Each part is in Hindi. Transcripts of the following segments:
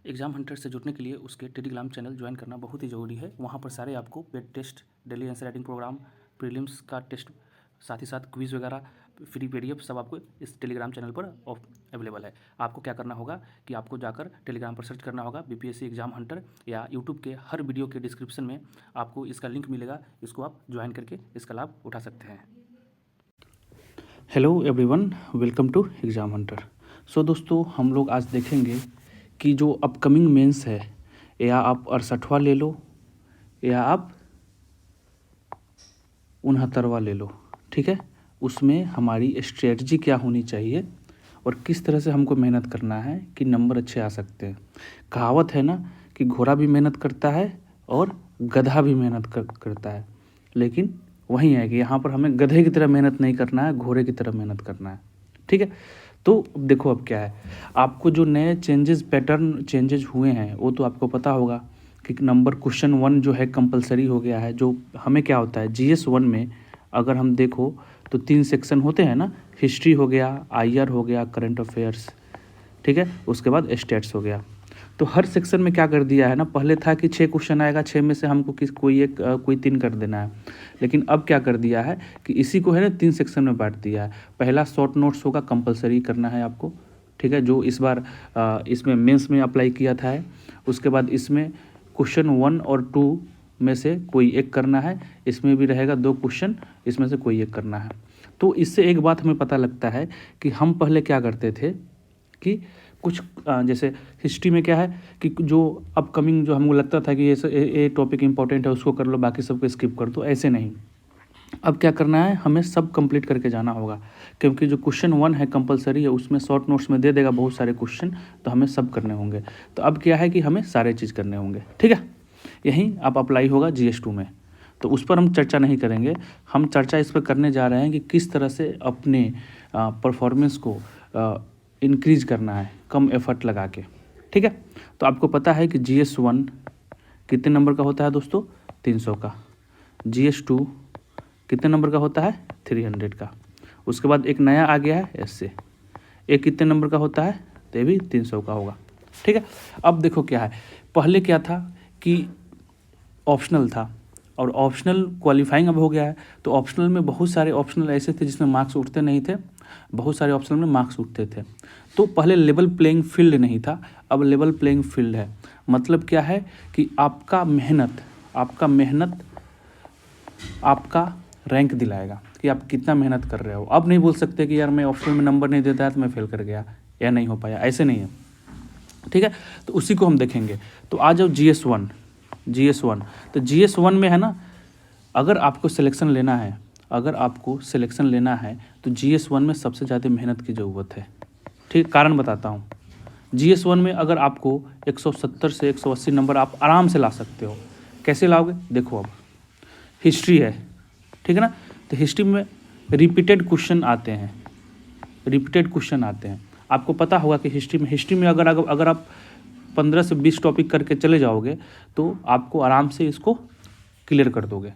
एग्ज़ाम हंटर से जुड़ने के लिए उसके टेलीग्राम चैनल ज्वाइन करना बहुत ही ज़रूरी है। वहाँ पर सारे आपको paid test, daily answer writing programme, prelims का टेस्ट, साथ ही साथ क्विज़ वगैरह, फ्री पीडीएफ सब आपको इस टेलीग्राम चैनल पर अवेलेबल है। आपको क्या करना होगा कि आपको जाकर टेलीग्राम पर सर्च करना होगा बीपीएससी एग्ज़ाम हंटर, या यूट्यूब के हर वीडियो के डिस्क्रिप्शन में आपको इसका लिंक मिलेगा। इसको आप ज्वाइन करके इसका लाभ उठा सकते हैं। Hello everyone, welcome to exam hunter. So दोस्तों, हम लोग आज देखेंगे कि जो अपकमिंग मेंस है, या आप 68वां ले लो या आप 69वां ले लो, ठीक है। उसमें हमारी स्ट्रेटजी क्या होनी चाहिए और किस तरह से हमको मेहनत करना है कि नंबर अच्छे आ सकते हैं। कहावत है ना कि घोड़ा भी मेहनत करता है और गधा भी मेहनत करता है, लेकिन वही है कि यहाँ पर हमें गधे की तरह मेहनत नहीं करना है, घोड़े की तरह मेहनत करना है, ठीक है। तो अब देखो, अब क्या है, आपको जो नए पैटर्न चेंजेस हुए हैं वो तो आपको पता होगा कि नंबर क्वेश्चन 1 जो है कंपलसरी हो गया है। जो हमें क्या होता है, जीएस 1 में अगर हम देखो तो 3 सेक्शन होते हैं ना, हिस्ट्री हो गया, आईआर हो गया, करंट अफेयर्स, ठीक है, उसके बाद स्टेट्स हो गया। तो हर सेक्शन में क्या कर दिया है ना, पहले था कि 6 क्वेश्चन आएगा, 6 में से हमको कोई 3 कर देना है, लेकिन अब क्या कर दिया है कि इसी को है ना 3 सेक्शन में बांट दिया है। पहला शॉर्ट नोट्स होगा, कंपलसरी करना है आपको, ठीक है, जो इस बार इसमें मेंस में अप्लाई किया था है। उसके बाद इसमें क्वेश्चन 1 और 2 में से कोई एक करना है, इसमें भी रहेगा 2 क्वेश्चन, इसमें से कोई एक करना है। तो इससे एक बात हमें पता लगता है कि हम पहले क्या करते थे कि कुछ जैसे हिस्ट्री में क्या है कि जो अपकमिंग जो हमको लगता था कि ये टॉपिक इंपॉर्टेंट है, उसको कर लो, बाकी सबको स्किप कर दो, ऐसे नहीं। अब क्या करना है, हमें सब कंप्लीट करके जाना होगा, क्योंकि जो क्वेश्चन 1 है कंपलसरी है, उसमें शॉर्ट नोट्स में दे देगा बहुत सारे क्वेश्चन, तो हमें सब करने होंगे। तो अब क्या है कि हमें सारे चीज़ करने होंगे, ठीक है। यही अब अप्लाई होगा GS2 में, तो उस पर हम चर्चा नहीं करेंगे। हम चर्चा इस पर करने जा रहे हैं कि किस तरह से अपने परफॉर्मेंस को इंक्रीज करना है कम एफर्ट लगा के, ठीक है। तो आपको पता है कि GS1 कितने नंबर का होता है दोस्तों, 300 का। GS2 कितने नंबर का होता है, 300 का। उसके बाद एक नया आ गया है एसए, एक कितने नंबर का होता है, तो ये भी 300 का होगा, ठीक है। अब देखो क्या है, पहले क्या था कि ऑप्शनल था, और ऑप्शनल क्वालिफाइंग अब हो गया है। तो ऑप्शनल में बहुत सारे ऑप्शनल ऐसे थे जिसमें मार्क्स उठते नहीं थे, बहुत सारे ऑप्शनल में मार्क्स उठते थे। तो पहले लेवल प्लेइंग फील्ड नहीं था, अब लेवल प्लेइंग फील्ड है। मतलब क्या है कि आपका मेहनत आपका रैंक दिलाएगा कि आप कितना मेहनत कर रहे हो। अब नहीं बोल सकते कि यार मैं ऑप्शनल में नंबर नहीं देता है तो मैं फेल कर गया या नहीं हो पाया, ऐसे नहीं है, ठीक है। तो उसी को हम देखेंगे। तो आ जाओ GS1। तो GS1 में है ना, अगर आपको सिलेक्शन लेना है तो GS1 में सबसे ज़्यादा मेहनत की ज़रूरत है, ठीक। कारण बताता हूँ। GS1 में अगर आपको 170 से 180 नंबर आप आराम से ला सकते हो। कैसे लाओगे, देखो, अब हिस्ट्री है, ठीक है ना, तो हिस्ट्री में रिपीटेड क्वेश्चन आते हैं। आपको पता होगा कि हिस्ट्री में अगर आप 15 से 20 टॉपिक करके चले जाओगे तो आपको आराम से इसको क्लियर कर दोगे।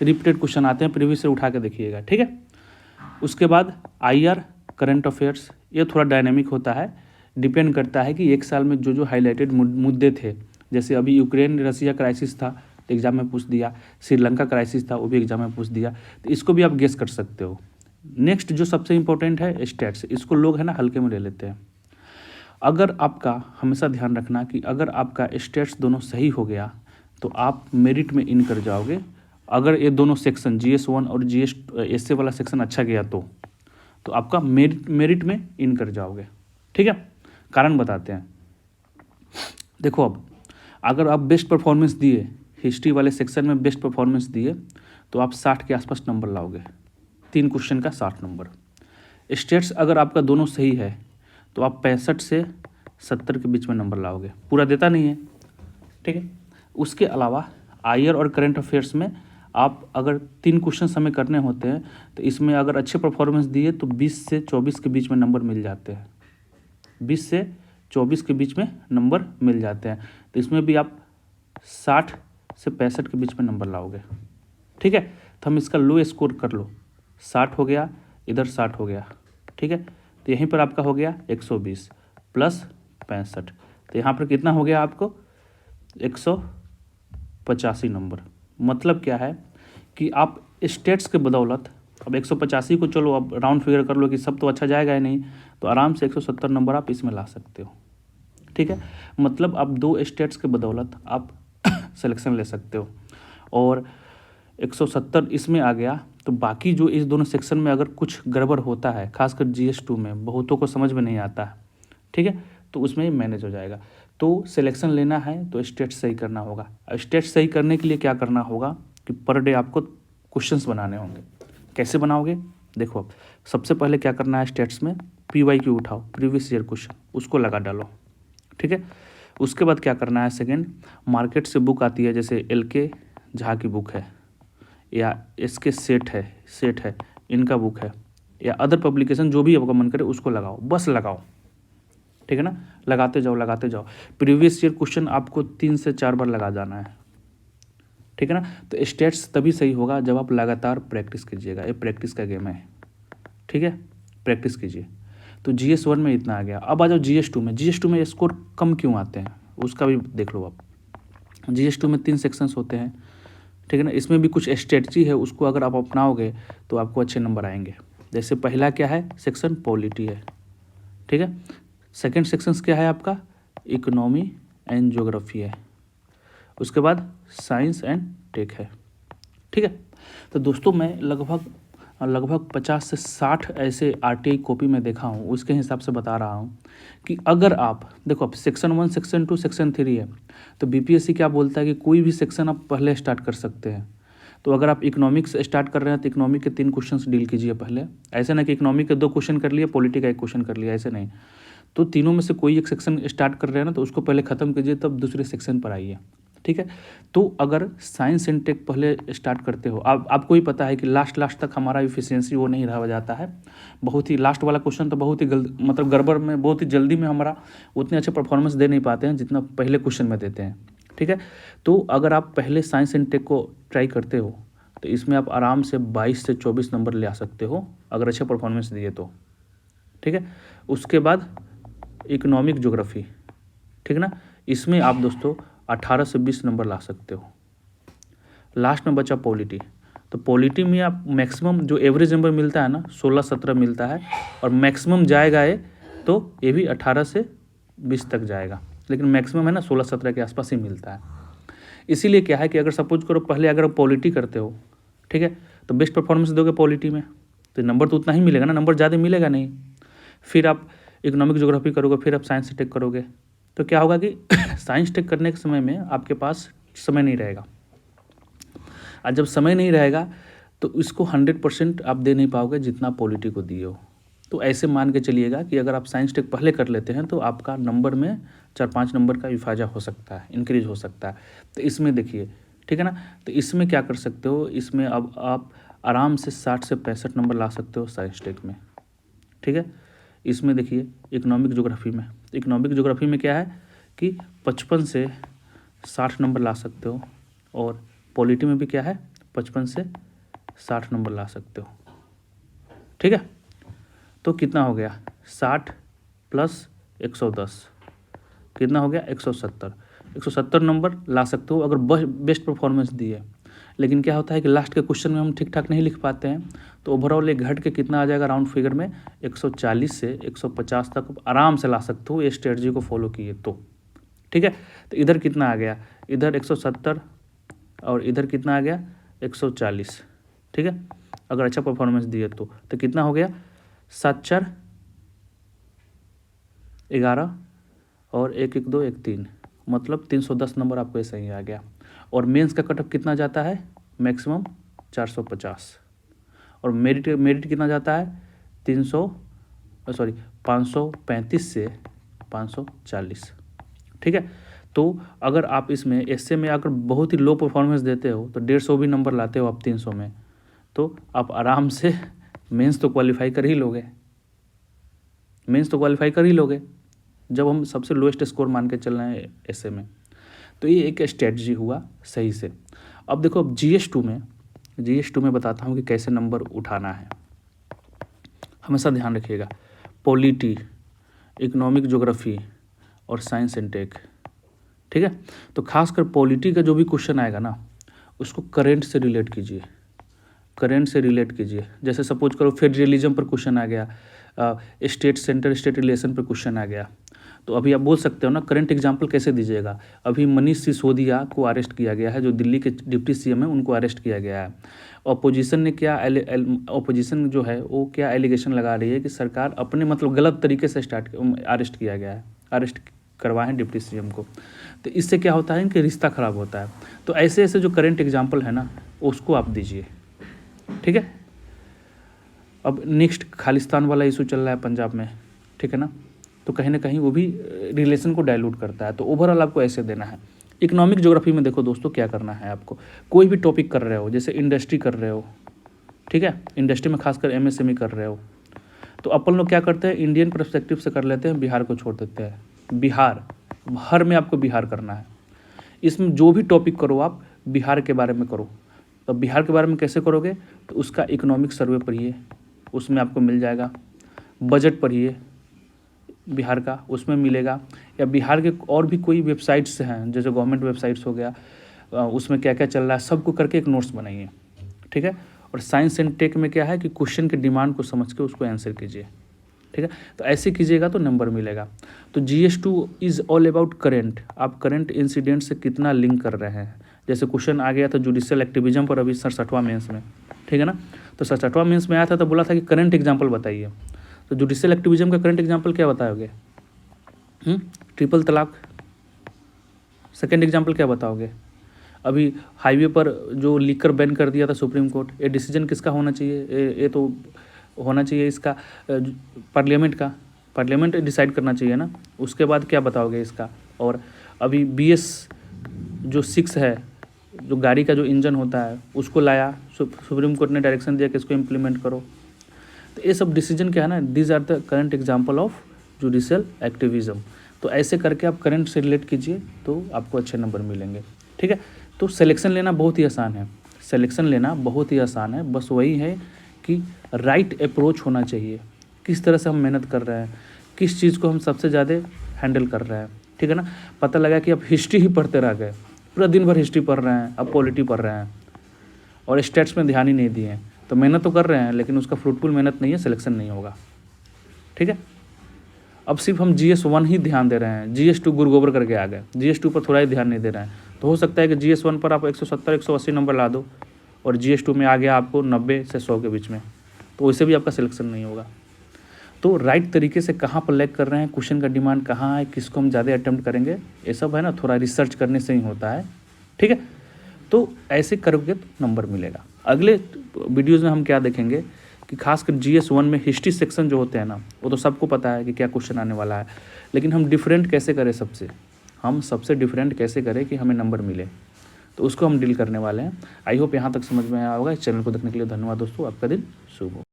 रिपीटेड क्वेश्चन आते हैं, प्रीवियस से उठा के देखिएगा, ठीक है। उसके बाद आईआर, करंट अफेयर्स, ये थोड़ा डायनेमिक होता है, डिपेंड करता है कि एक साल में जो हाईलाइटेड मुद्दे थे, जैसे अभी यूक्रेन रसिया क्राइसिस था तो एग्जाम में पूछ दिया, श्रीलंका क्राइसिस था वो भी एग्जाम में पूछ दिया, तो इसको भी आप गेस कर सकते हो। नेक्स्ट जो सबसे इंपॉर्टेंट है स्टेट्स, इसको लोग है ना हल्के में ले लेते हैं। अगर आपका, हमेशा ध्यान रखना कि अगर आपका स्टेट्स दोनों सही हो गया तो आप मेरिट में इन कर जाओगे। अगर ये दोनों सेक्शन GS1 और एसए वाला सेक्शन अच्छा गया तो आपका मेरिट में इन कर जाओगे, ठीक है। कारण बताते हैं। देखो, अब अगर आप बेस्ट परफॉर्मेंस दिए, हिस्ट्री वाले सेक्शन में बेस्ट परफॉर्मेंस दिए, तो आप 60 के आसपास नंबर लाओगे, 3 क्वेश्चन का 60 नंबर। स्टेट्स अगर आपका दोनों सही है तो आप 65 से 70 के बीच में नंबर लाओगे, पूरा देता नहीं है, ठीक है। उसके अलावा आईआर और करंट अफेयर्स में आप अगर 3 क्वेश्चन हमें करने होते हैं तो इसमें अगर अच्छे परफॉर्मेंस दिए तो 20 से 24 के बीच में नंबर मिल जाते हैं, 20 से 24 के बीच में नंबर मिल जाते हैं। तो इसमें भी आप 60 से 65 के बीच में नंबर लाओगे, ठीक है। तो हम इसका लो स्कोर कर लो, 60 हो गया, इधर 60 हो गया, ठीक है। तो यहीं पर आपका हो गया 120 प्लस 65, तो यहाँ पर कितना हो गया आपको 185 नंबर। मतलब क्या है कि आप स्टेट्स के बदौलत अब 185 को चलो अब राउंड फिगर कर लो कि सब तो अच्छा जाएगा ही नहीं, तो आराम से 170 नंबर आप इसमें ला सकते हो। ठीक है, मतलब आप 2 स्टेट्स के बदौलत आप सिलेक्शन ले सकते हो और 170 इसमें आ गया। तो बाकी जो इस दोनों सेक्शन में अगर कुछ गड़बड़ होता है, खासकर GS2 में बहुतों को समझ में नहीं आता है, ठीक है, तो उसमें मैनेज हो जाएगा। तो सिलेक्शन लेना है तो स्टेट सही करना होगा। स्टेट सही करने के लिए क्या करना होगा कि पर डे आपको क्वेश्चंस बनाने होंगे। कैसे बनाओगे, देखो अब सबसे पहले क्या करना है, स्टेट्स में PYQ उठाओ, प्रीवियस ईयर क्वेश्चन, उसको लगा डालो। ठीक है, उसके बाद क्या करना है, सेकेंड मार्केट से बुक आती है, जैसे LK झा की बुक है या SK सेठ है, इनका बुक है, या अदर पब्लिकेशन जो भी आपका मन करे उसको लगाओ, बस लगाओ। ठीक है ना, लगाते जाओ। प्रीवियस ईयर क्वेश्चन आपको 3 से 4 बार लगा जाना है। ठीक है ना, तो स्टेट्स तभी सही होगा जब आप लगातार प्रैक्टिस कीजिएगा। ये प्रैक्टिस का गेम है। ठीक है, प्रैक्टिस कीजिए। तो GS1 में इतना आ गया। अब आ जाओ GS2 में स्कोर कम क्यों आते हैं उसका भी देख लो आप। GS2 में 3 सेक्शंस होते हैं। ठीक है ना, इसमें भी कुछ स्ट्रेटजी है, उसको अगर आप अपनाओगे तो आपको अच्छे नंबर आएंगे। जैसे पहला क्या है, सेक्शन पॉलिटी है। ठीक है, सेकंड सेक्शंस क्या है आपका, इकोनॉमी एंड ज्योग्राफी है। उसके बाद साइंस एंड टेक है। ठीक है, तो दोस्तों मैं लगभग 50 से 60 ऐसे RTI कॉपी में देखा हूँ, उसके हिसाब से बता रहा हूँ कि अगर आप देखो, अब सेक्शन 1, सेक्शन 2, सेक्शन 3 है, तो BPSC क्या बोलता है कि कोई भी सेक्शन आप पहले स्टार्ट कर सकते हैं। तो अगर आप इकोनॉमिक्स स्टार्ट कर रहे हैं तो इकोनॉमिक के 3 क्वेश्चन डील कीजिए पहले। ऐसे ना कि इकोनॉमिक के 2 क्वेश्चन कर लिए, पॉलिटी का 1 क्वेश्चन कर लिया, ऐसे नहीं। तो तीनों में से कोई एक सेक्शन स्टार्ट कर रहे हैं ना, तो उसको पहले ख़त्म कीजिए, तब दूसरे सेक्शन पर आइए। ठीक है, तो अगर साइंस एंड टेक पहले स्टार्ट करते हो, आपको ही पता है कि लास्ट तक हमारा इफिशियंसी वो नहीं रह जाता है। बहुत ही लास्ट वाला क्वेश्चन तो बहुत ही मतलब गड़बड़ में, बहुत ही जल्दी में हमारा उतने अच्छे परफॉर्मेंस दे नहीं पाते हैं जितना पहले क्वेश्चन में देते हैं। ठीक है, तो अगर आप पहले साइंस एंड टेक को ट्राई करते हो तो इसमें आप आराम से 22 से 24 नंबर ले आ सकते हो अगर अच्छे परफॉर्मेंस दिए तो। ठीक है, उसके बाद इकोनॉमिक ज्योग्राफी, ठीक है ना, इसमें आप दोस्तों 18 से 20 नंबर ला सकते हो। लास्ट में बचा पॉलिटी, तो पॉलिटी में आप मैक्सिमम जो एवरेज नंबर मिलता है ना 16-17 मिलता है, और मैक्सिमम जाएगा ये तो ये भी 18 से 20 तक जाएगा, लेकिन मैक्सिमम है ना 16-17 के आसपास ही मिलता है। इसीलिए क्या है कि अगर सपोज करो पहले अगर आप पॉलिटी करते हो, ठीक है, तो बेस्ट परफॉर्मेंस दोगे पॉलिटी में तो नंबर तो उतना ही मिलेगा ना, नंबर ज़्यादा मिलेगा नहीं। फिर आप इकोनॉमिक ज्योग्राफी करोगे, फिर आप साइंस टेक करोगे, तो क्या होगा कि साइंस टेक करने के समय में आपके पास समय नहीं रहेगा, और जब समय नहीं रहेगा तो इसको 100% आप दे नहीं पाओगे जितना पॉलिटी को दिए हो। तो ऐसे मान के चलिएगा कि अगर आप साइंस टेक पहले कर लेते हैं तो आपका नंबर में 4-5 नंबर का इफाजा हो सकता है, इंक्रीज हो सकता है। तो इसमें देखिए, ठीक है ना, तो इसमें क्या कर सकते हो, इसमें अब आप आराम से 60 से 65 नंबर ला सकते हो साइंस टेक में। ठीक है, इसमें देखिए इकोनॉमिक ज्योग्राफी में क्या है कि 55 से 60 नंबर ला सकते हो, और पॉलिटी में भी क्या है 55 से 60 नंबर ला सकते हो। ठीक है, तो कितना हो गया 60 प्लस 110 कितना हो गया 170 नंबर ला सकते हो अगर बेस्ट परफॉर्मेंस दी है। लेकिन क्या होता है कि लास्ट के क्वेश्चन में हम ठीक ठाक नहीं लिख पाते हैं, तो ओवरऑल एक घट के कितना आ जाएगा राउंड फिगर में 140 से 150 तक आराम से ला सकते हो ये स्ट्रेटजी को फॉलो किए तो। ठीक है, तो इधर कितना आ गया, इधर 170 और इधर कितना आ गया 140। ठीक है, अगर अच्छा परफॉर्मेंस दिए तो कितना हो गया 7-4 11 और 1-1-2 1-3, मतलब 310 नंबर आपको ऐसा ही आ गया। और मेंस का कटअप कितना जाता है मैक्सिमम 450, और मेरिट कितना जाता है 535 से 540। ठीक है, तो अगर आप इसमें एसए में अगर बहुत ही लो परफॉर्मेंस देते हो तो 150 भी नंबर लाते हो आप 300 में, तो आप आराम से मेंस तो क्वालिफाई कर ही लोगे, जब हम सबसे लोएस्ट स्कोर मान के चल रहे हैं एसए में। तो ये एक स्ट्रेटजी हुआ सही से। अब देखो, अब GS2 में बताता हूँ कि कैसे नंबर उठाना है। हमेशा ध्यान रखिएगा, पॉलिटी, इकोनॉमिक ज्योग्राफी और साइंस एंड टेक, ठीक है। तो खासकर पॉलिटी का जो भी क्वेश्चन आएगा ना, उसको करंट से रिलेट कीजिए, करंट से रिलेट कीजिए। जैसे सपोज करो फेडरलिज्म पर क्वेश्चन आ गया, स्टेट सेंटर स्टेट रिलेशन पर क्वेश्चन आ गया, तो अभी आप बोल सकते हो ना करंट एग्जाम्पल कैसे दीजिएगा। अभी मनीष सिसोदिया को अरेस्ट किया गया है, जो दिल्ली के डिप्टी सीएम है, उनको अरेस्ट किया गया है। ऑपोजिशन ने क्या ऑपोजिशन जो है वो क्या एलिगेशन लगा रही है कि सरकार अपने मतलब गलत तरीके से अरेस्ट किया गया है, अरेस्ट करवाए हैं डिप्टी सीएम को। तो इससे क्या होता है कि रिश्ता ख़राब होता है। तो ऐसे ऐसे जो करंट एग्जाम्पल है ना, उसको आप दीजिए, ठीक है। अब नेक्स्ट खालिस्तान वाला इशू चल रहा है पंजाब में, ठीक है ना, तो कहीं ना कहीं वो भी रिलेशन को डाइल्यूट करता है। तो ओवरऑल आपको ऐसे देना है। इकोनॉमिक ज्योग्राफी में देखो दोस्तों क्या करना है आपको, कोई भी टॉपिक कर रहे हो, जैसे इंडस्ट्री कर रहे हो, ठीक है, इंडस्ट्री में खासकर एमएसएमई कर रहे हो, तो अपन लोग क्या करते हैं, इंडियन पर्सपेक्टिव से कर लेते हैं, बिहार को छोड़ देते हैं। बिहार, हर में आपको बिहार करना है। इसमें जो भी टॉपिक करो आप बिहार के बारे में करो। तो बिहार के बारे में कैसे करोगे, तो उसका इकोनॉमिक सर्वे पढ़िए, उसमें आपको मिल जाएगा। बजट पढ़िए बिहार का, उसमें मिलेगा। या बिहार के और भी कोई वेबसाइट्स हैं, जैसे गवर्नमेंट वेबसाइट्स हो गया, उसमें क्या क्या चल रहा है सबको करके एक नोट्स बनाइए, ठीक है। और साइंस एंड टेक में क्या है कि क्वेश्चन के डिमांड को समझ के उसको आंसर कीजिए, ठीक है। तो ऐसे कीजिएगा तो नंबर मिलेगा। तो GS2 is all about current, आप करंट इंसिडेंट से कितना लिंक कर रहे हैं। जैसे क्वेश्चन आ गया था जुडिशियल एक्टिविज्म पर अभी 67वां मेंस में, ठीक है ना। तो 67वां मेंस में आया था तो बोला था कि करंट एग्जाम्पल बताइए। तो जुडिशियल एक्टिविज्म का करंट एग्जाम्पल क्या बताओगे, ट्रिपल तलाक। सेकेंड एग्जाम्पल क्या बताओगे, अभी हाईवे पर जो लीकर बैन कर दिया था सुप्रीम कोर्ट, ये डिसीजन किसका होना चाहिए, ये तो होना चाहिए इसका पार्लियामेंट का, पार्लियामेंट डिसाइड करना चाहिए ना। उसके बाद क्या बताओगे इसका। और अभी BS जो 6 है, जो गाड़ी का जो इंजन होता है उसको लाया, सुप्रीम कोर्ट ने डायरेक्शन दिया कि इसको इम्प्लीमेंट करो। तो ये सब डिसीजन क्या है ना, these are the current example of judicial activism. तो ऐसे करके आप करंट से रिलेट कीजिए तो आपको अच्छे नंबर मिलेंगे, ठीक है। तो सिलेक्शन लेना बहुत ही आसान है, सिलेक्शन लेना बहुत ही आसान है, बस वही है कि राइट अप्रोच होना चाहिए। किस तरह से हम मेहनत कर रहे हैं, किस चीज़ को हम सबसे ज़्यादा हैंडल कर रहे हैं, ठीक है ना। पता लगा कि आप हिस्ट्री ही पढ़ते रह गए, पूरा दिन भर हिस्ट्री पढ़ रहे हैं, अब पॉलिटी पढ़ रहे हैं और स्टेट्स में ध्यान ही नहीं दिए हैं, तो मेहनत तो कर रहे हैं लेकिन उसका फ्रूटफुल मेहनत नहीं है, सिलेक्शन नहीं होगा, ठीक है। अब सिर्फ हम GS1 ही ध्यान दे रहे हैं, GS2 गुरु गोबर करके आ गए, GS2 पर थोड़ा ही ध्यान नहीं दे रहे हैं। तो हो सकता है कि GS1 पर आप 170 180 नंबर ला दो और GS2 में आ गया आपको 90 से 100 के बीच में, तो वैसे भी आपका सिलेक्शन नहीं होगा। तो राइट तरीके से कहाँ पर लैग कर रहे हैं, क्वेश्चन का डिमांड कहाँ है, किसको हम ज़्यादा अटेम्प्ट करेंगे, ये सब है ना थोड़ा रिसर्च करने से ही होता है, ठीक है। तो ऐसे करोगे तो नंबर मिलेगा। अगले वीडियोज़ में हम क्या देखेंगे कि खासकर GS1 में हिस्ट्री सेक्शन जो होते हैं ना, वो तो सबको पता है कि क्या क्वेश्चन आने वाला है, लेकिन हम डिफरेंट कैसे करें, हम सबसे डिफरेंट कैसे करें कि हमें नंबर मिले, तो उसको हम डील करने वाले हैं। आई होप यहाँ तक समझ में आया होगा। इस चैनल को देखने के लिए धन्यवाद दोस्तों, आपका दिन शुभ हो।